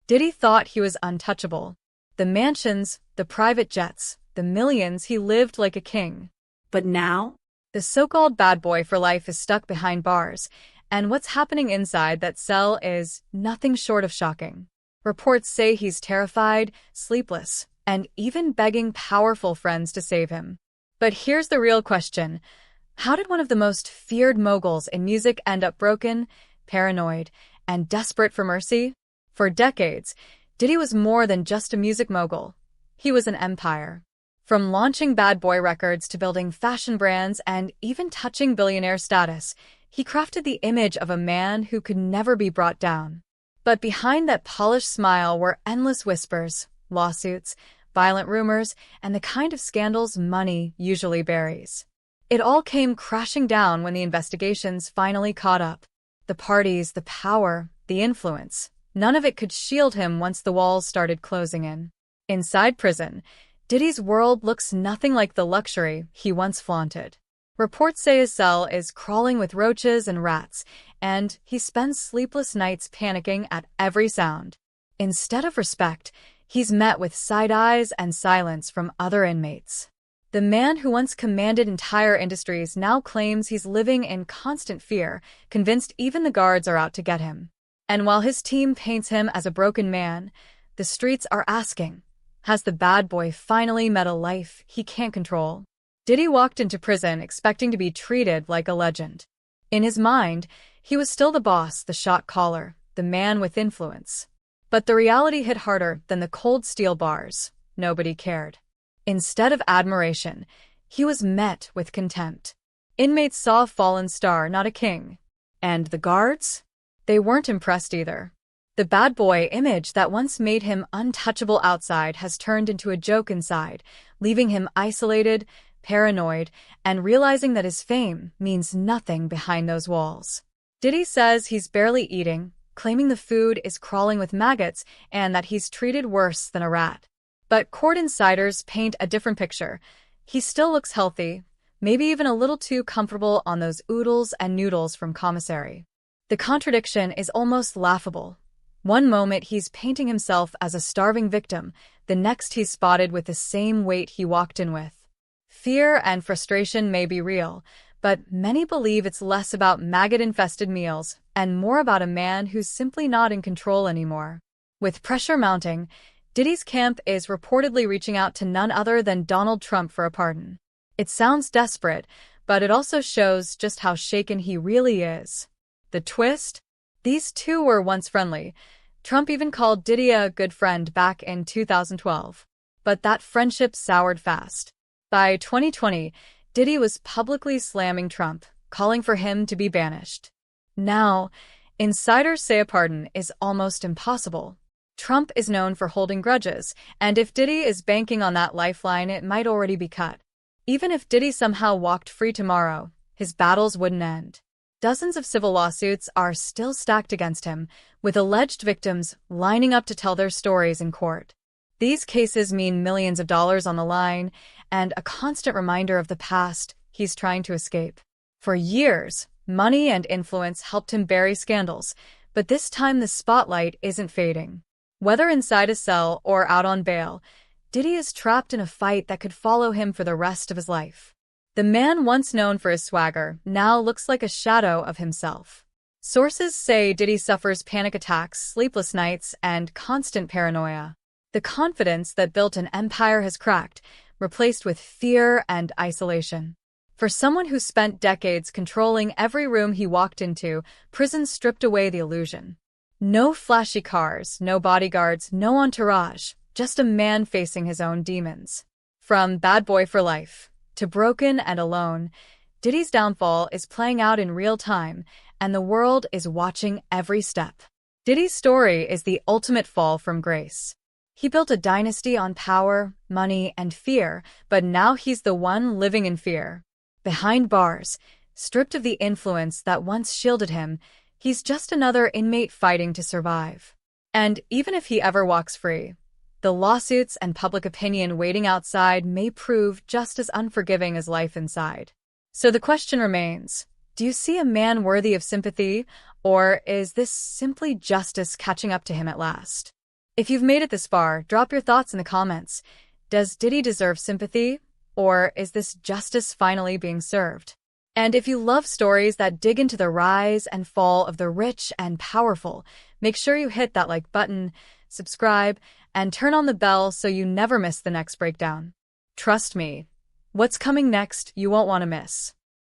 Diddy thought he was untouchable. The mansions, the private jets, the millions, he lived like a king. But now? The so-called bad boy for life is stuck behind bars, and what's happening inside that cell is nothing short of shocking. Reports say he's terrified, sleepless, and even begging powerful friends to save him. But here's the real question. How did one of the most feared moguls in music end up broken, paranoid, and desperate for mercy? For decades, Diddy was more than just a music mogul. He was an empire. From launching Bad Boy Records to building fashion brands and even touching billionaire status, he crafted the image of a man who could never be brought down. But behind that polished smile were endless whispers, lawsuits, violent rumors, and the kind of scandals money usually buries. It all came crashing down when the investigations finally caught up. The parties, the power, the influence. None of it could shield him once the walls started closing in. Inside prison, Diddy's world looks nothing like the luxury he once flaunted. Reports say his cell is crawling with roaches and rats, and he spends sleepless nights panicking at every sound. Instead of respect, he's met with side eyes and silence from other inmates. The man who once commanded entire industries now claims he's living in constant fear, convinced even the guards are out to get him. And while his team paints him as a broken man, the streets are asking, has the bad boy finally met a life he can't control? Diddy walked into prison expecting to be treated like a legend. In his mind, he was still the boss, the shot caller, the man with influence. But the reality hit harder than the cold steel bars. Nobody cared. Instead of admiration, he was met with contempt. Inmates saw a fallen star, not a king. And the guards? They weren't impressed either. The bad boy image that once made him untouchable outside has turned into a joke inside, leaving him isolated, paranoid, and realizing that his fame means nothing behind those walls. Diddy says he's barely eating, claiming the food is crawling with maggots and that he's treated worse than a rat. But court insiders paint a different picture. He still looks healthy, maybe even a little too comfortable on those oodles and noodles from commissary. The contradiction is almost laughable. One moment he's painting himself as a starving victim, the next he's spotted with the same weight he walked in with. Fear and frustration may be real, but many believe it's less about maggot-infested meals and more about a man who's simply not in control anymore. With pressure mounting, Diddy's camp is reportedly reaching out to none other than Donald Trump for a pardon. It sounds desperate, but it also shows just how shaken he really is. The twist? These two were once friendly. Trump even called Diddy a good friend back in 2012. But that friendship soured fast. By 2020, Diddy was publicly slamming Trump, calling for him to be banished. Now, insiders say a pardon is almost impossible. Trump is known for holding grudges, and if Diddy is banking on that lifeline, it might already be cut. Even if Diddy somehow walked free tomorrow, his battles wouldn't end. Dozens of civil lawsuits are still stacked against him, with alleged victims lining up to tell their stories in court. These cases mean millions of dollars on the line, and a constant reminder of the past he's trying to escape. For years, money and influence helped him bury scandals, but this time the spotlight isn't fading. Whether inside a cell or out on bail, Diddy is trapped in a fight that could follow him for the rest of his life. The man once known for his swagger now looks like a shadow of himself. Sources say Diddy suffers panic attacks, sleepless nights, and constant paranoia. The confidence that built an empire has cracked, replaced with fear and isolation. For someone who spent decades controlling every room he walked into, prison stripped away the illusion. No flashy cars, no bodyguards, no entourage, just a man facing his own demons. From bad boy for life to broken and alone, Diddy's downfall is playing out in real time, and the world is watching every step. Diddy's story is the ultimate fall from grace. He built a dynasty on power, money, and fear, but now he's the one living in fear. Behind bars, stripped of the influence that once shielded him, he's just another inmate fighting to survive. And even if he ever walks free, the lawsuits and public opinion waiting outside may prove just as unforgiving as life inside. So the question remains, do you see a man worthy of sympathy, or is this simply justice catching up to him at last? If you've made it this far, drop your thoughts in the comments. Does Diddy deserve sympathy? Or is this justice finally being served? And if you love stories that dig into the rise and fall of the rich and powerful, make sure you hit that like button, subscribe, and turn on the bell so you never miss the next breakdown. Trust me, what's coming next you won't want to miss.